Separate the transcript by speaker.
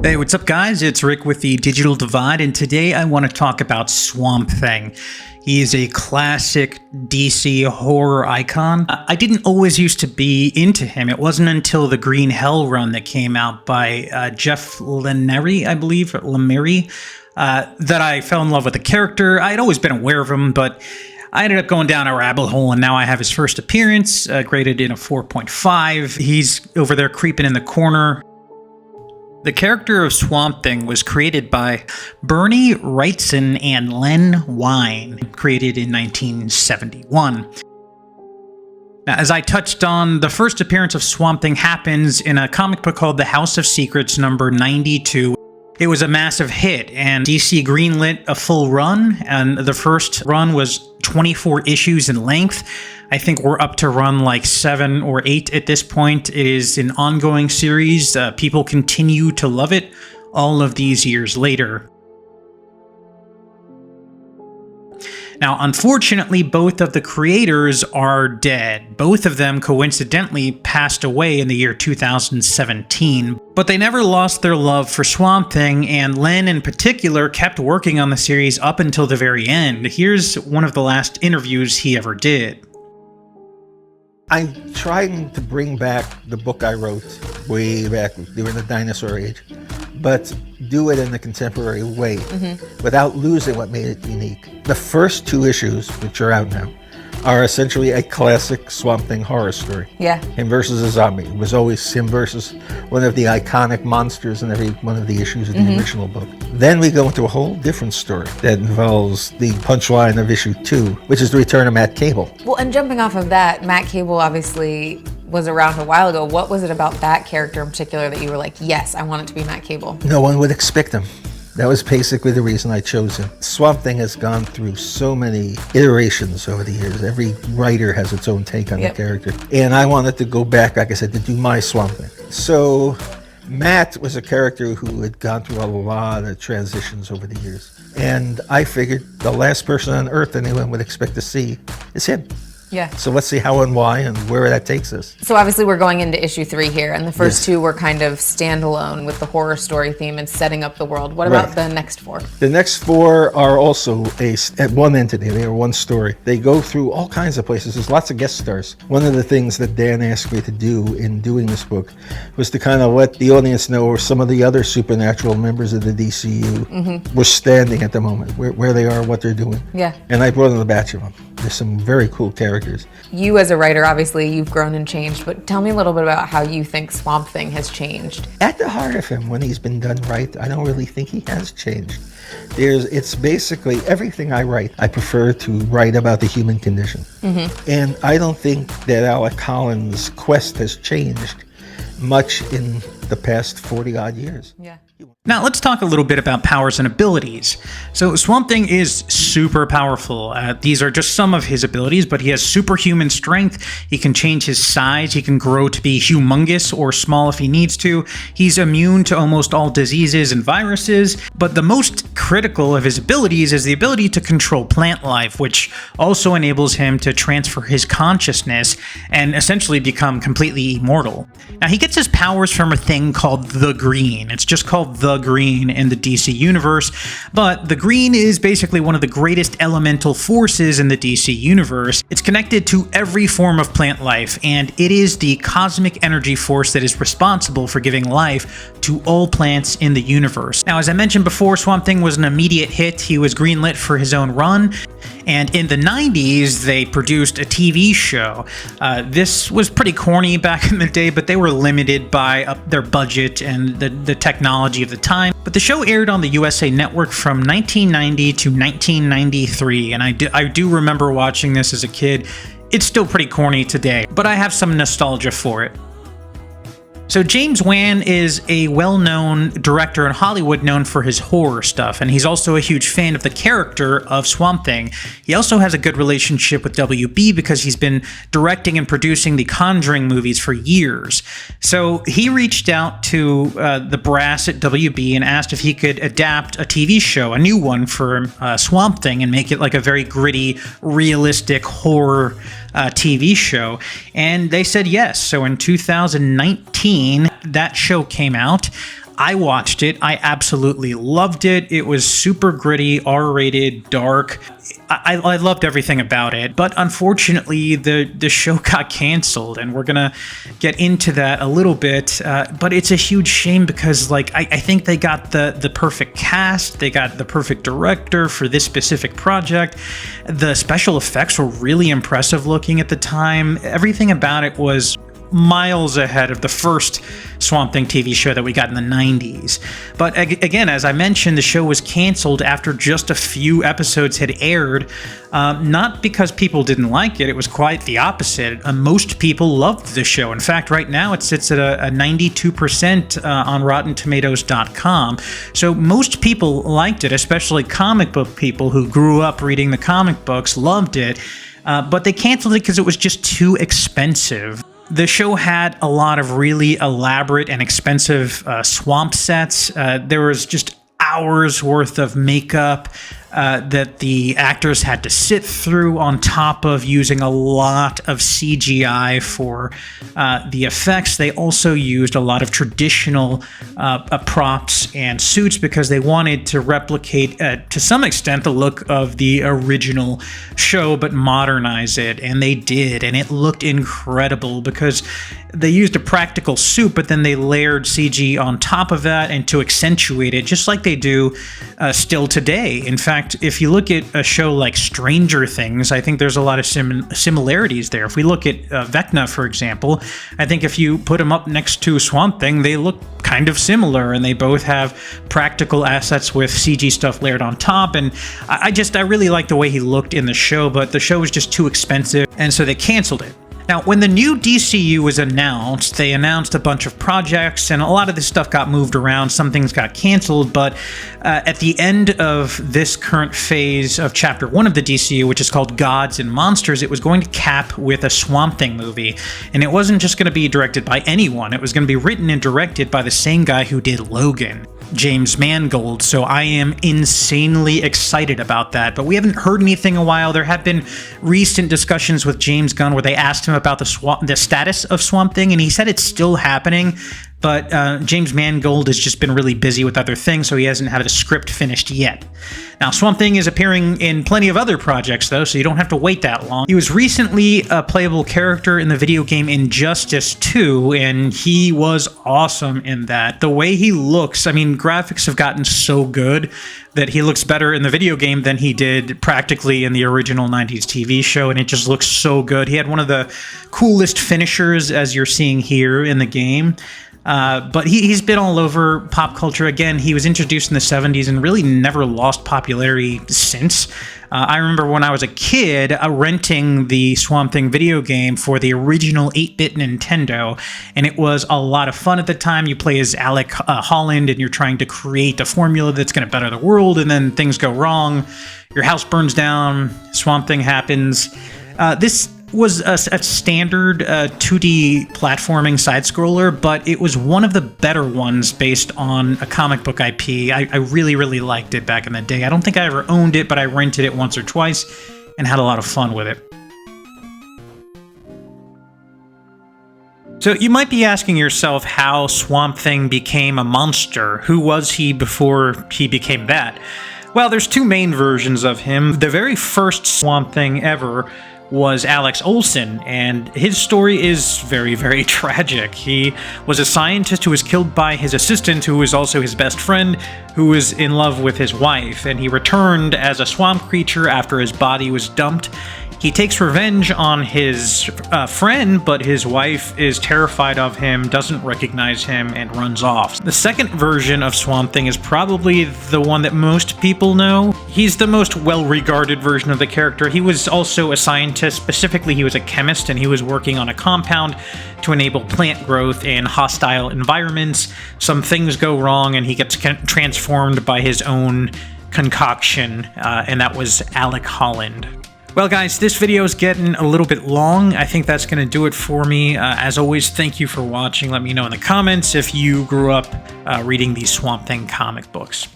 Speaker 1: Hey, what's up, guys? It's Rick with the Digital Divide, and today I want to talk about Swamp Thing. He is a classic DC horror icon. I didn't always used to be into him. It wasn't until the Green Hell run that came out by Jeff Lemire, I believe, that I fell in love with the character. I'd always been aware of him, but I ended up going down a rabbit hole, and now I have his first appearance, graded in a 4.5. He's over there creeping in the corner. The character of Swamp Thing was created by Bernie Wrightson and Len Wein, created in 1971. Now, as I touched on, the first appearance of Swamp Thing happens in a comic book called The House of Secrets number 92. It was a massive hit, and DC greenlit a full run, and the first run was 24 issues in length. I think we're up to run like 7 or 8 at this point. It is an ongoing series. People continue to love it all of these years later. Now, unfortunately, both of the creators are dead. Both of them coincidentally passed away in the year 2017, but they never lost their love for Swamp Thing, and Len in particular kept working on the series up until the very end. Here's one of the last interviews he ever did.
Speaker 2: I'm trying to bring back the book I wrote way back during the dinosaur age, but do it in a contemporary way without losing what made it unique. The first 2 issues, which are out now, are essentially a classic Swamp Thing horror story.
Speaker 3: Yeah.
Speaker 2: Him versus a zombie. It was always him versus one of the iconic monsters in every one of the issues in the original book. Then we go into a whole different story that involves the punchline of issue 2, which is the return of Matt Cable.
Speaker 3: Well, and jumping off of that, Matt Cable obviously was around a while ago. What was it about that character in particular that you were like, yes, I want it to be Matt Cable?
Speaker 2: No one would expect him. That was basically the reason I chose him. Swamp Thing has gone through so many iterations over the years. Every writer has its own take on the character. And I wanted to go back, like I said, to do my Swamp Thing. So Matt was a character who had gone through a lot of transitions over the years. And I figured the last person on Earth anyone would expect to see is him.
Speaker 3: Yeah.
Speaker 2: So let's see how and why and where that takes us.
Speaker 3: So obviously we're going into issue 3 here, and the first 2 were kind of standalone with the horror story theme and setting up the world. What about the next 4?
Speaker 2: The next 4 are also at one entity. They are one story. They go through all kinds of places. There's lots of guest stars. One of the things that Dan asked me to do in doing this book was to kind of let the audience know where some of the other supernatural members of the DCU were standing at the moment, where they are, what they're doing.
Speaker 3: Yeah.
Speaker 2: And I brought in a batch of them. There's some very cool characters.
Speaker 3: You as a writer, obviously, you've grown and changed, but tell me a little bit about how you think Swamp Thing has changed.
Speaker 2: At the heart of him, when he's been done right, I don't really think he has changed. It's basically everything I write. I prefer to write about the human condition. And I don't think that Alec Collins' quest has changed much in the past 40-odd years.
Speaker 3: Yeah.
Speaker 1: Now, let's talk a little bit about powers and abilities. So, Swamp Thing is super powerful. These are just some of his abilities, but he has superhuman strength. He can change his size. He can grow to be humongous or small if he needs to. He's immune to almost all diseases and viruses. But the most critical of his abilities is the ability to control plant life, which also enables him to transfer his consciousness and essentially become completely immortal. Now, he gets his powers from a thing called the Green. It's just called the Green in the DC universe, but the Green is basically one of the greatest elemental forces in the DC universe. It's connected to every form of plant life, and it is the cosmic energy force that is responsible for giving life to all plants in the universe. Now, as I mentioned before, Swamp Thing was an immediate hit. He was greenlit for his own run, and in the 90s, they produced a TV show. This was pretty corny back in the day, but they were limited by their budget and the technology of the time. But the show aired on the USA Network from 1990 to 1993, and I do remember watching this as a kid. It's still pretty corny today, but I have some nostalgia for it. So James Wan is a well-known director in Hollywood known for his horror stuff, and he's also a huge fan of the character of Swamp Thing. He also has a good relationship with WB because he's been directing and producing the Conjuring movies for years. So he reached out to the brass at WB and asked if he could adapt a TV show, a new one for Swamp Thing, and make it like a very gritty, realistic horror TV show, and they said yes. So in 2019, that show came out. I watched it. I absolutely loved it. It was super gritty, R-rated, dark. I loved everything about it, but unfortunately the show got canceled, and we're gonna get into that a little bit, but it's a huge shame because like I think they got the perfect cast, they got the perfect director for this specific project. The special effects were really impressive looking at the time. Everything about it was miles ahead of the first Swamp Thing TV show that we got in the 90s. But again, as I mentioned, the show was canceled after just a few episodes had aired, not because people didn't like it. It was quite the opposite. Most people loved the show. In fact, right now it sits at a 92% on RottenTomatoes.com. So most people liked it, especially comic book people who grew up reading the comic books loved it, but they canceled it because it was just too expensive. The show had a lot of really elaborate and expensive swamp sets. There was just hours worth of makeup that the actors had to sit through, on top of using a lot of CGI for the effects. They also used a lot of traditional props and suits because they wanted to replicate, to some extent, the look of the original show, but modernize it. And they did, and it looked incredible because they used a practical suit, but then they layered CG on top of that and to accentuate it, just like they do still today. In fact, if you look at a show like Stranger Things, I think there's a lot of similarities there. If we look at Vecna, for example, I think if you put them up next to Swamp Thing, they look kind of similar, and they both have practical assets with CG stuff layered on top. And I really like the way he looked in the show, but the show was just too expensive, and so they canceled it. Now, when the new DCU was announced, they announced a bunch of projects, and a lot of this stuff got moved around. Some things got canceled, but at the end of this current phase of Chapter 1 of the DCU, which is called Gods and Monsters, it was going to cap with a Swamp Thing movie. And it wasn't just going to be directed by anyone. It was going to be written and directed by the same guy who did Logan, James Mangold. So I am insanely excited about that. But we haven't heard anything in a while. There have been recent discussions with James Gunn where they asked him about the status of Swamp Thing, and he said it's still happening. But James Mangold has just been really busy with other things, so he hasn't had a script finished yet. Now, Swamp Thing is appearing in plenty of other projects, though, so you don't have to wait that long. He was recently a playable character in the video game Injustice 2, and he was awesome in that. The way he looks, I mean, graphics have gotten so good that he looks better in the video game than he did practically in the original 90s TV show, and it just looks so good. He had one of the coolest finishers, as you're seeing here in the game. But he's been all over pop culture. Again, he was introduced in the 70s and really never lost popularity since. I remember when I was a kid renting the Swamp Thing video game for the original 8-bit Nintendo, and it was a lot of fun at the time. You play as Alec Holland, and you're trying to create a formula that's going to better the world, and then things go wrong. Your house burns down, Swamp Thing happens. This was a standard 2D platforming side-scroller, but it was one of the better ones based on a comic book IP. I really, really liked it back in the day. I don't think I ever owned it, but I rented it once or twice and had a lot of fun with it. So you might be asking yourself how Swamp Thing became a monster. Who was he before he became that? Well, there's two main versions of him. The very first Swamp Thing ever was Alex Olsen, and his story is very, very tragic. He was a scientist who was killed by his assistant, who was also his best friend, who was in love with his wife, and he returned as a swamp creature after his body was dumped. He takes revenge on his friend, but his wife is terrified of him, doesn't recognize him, and runs off. The second version of Swamp Thing is probably the one that most people know. He's the most well-regarded version of the character. He was also a scientist. Specifically, he was a chemist, and he was working on a compound to enable plant growth in hostile environments. Some things go wrong, and he gets transformed by his own concoction, and that was Alec Holland. Well, guys, this video is getting a little bit long. I think that's going to do it for me. As always, thank you for watching. Let me know in the comments if you grew up reading these Swamp Thing comic books.